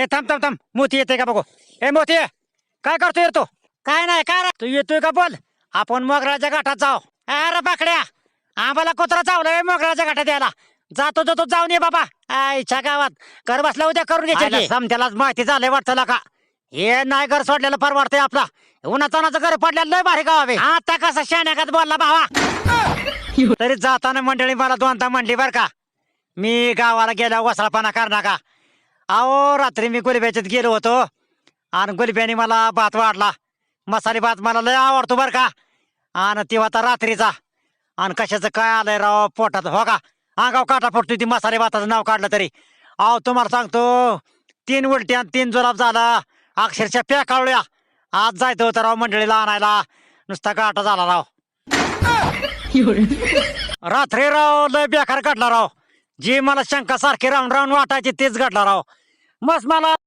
हे थांब थांब थांब, मोती येते का बघू. हे मोती काय करतोय रे तू? काय नाही काय रे? तू येतोय का बोल. आपण मोगराच्या घाटात जाऊ. अरे बाकड्या, आम्हाला कुत्रा चावलाय मोगराच्या घाटात यायला. जातो जातो जाऊन ये बाबा. आईच्या गावात घर बसल्या उद्या करून घ्यायची. समत्यालाच माहिती झालंय वाटतं का. हे नाही घर सोडलेलं परवडतंय आपला. उन्हातानाचं घर पडलेलं लय भारी गाव आहे. आता कसा शाण्याकात बोलला भावा. तरी जाताना मंडळी मला दोनदा म्हणली बर का, मी गावाला गेल्या वसळपणा करणार का. अहो रात्री मी गुलब्याच्यात गेलो होतो आणि गुलब्याने मला भात वाढला. मसाले भात मला लय आवडतो बर का. आणि ती होता रात्रीचा. आणि कशाचं काय आलंय राव पोटात हो का. अंगाव काटा फुटतो ती मसाले भाताचं नाव काढलं तरी. अहो तुम्हाला सांगतो 3 उलट्या आणि 3 जुलाब झाला. अक्षरशः प्याकाळूया. आज जायचं होतं राव मंडळीला आणायला, नुसता काटा झाला राव. रात्री राव लय बेकार घडला राव. जी मला शंका सारखी राहून राहून वाटायची तेच घडला राव. मस्त मला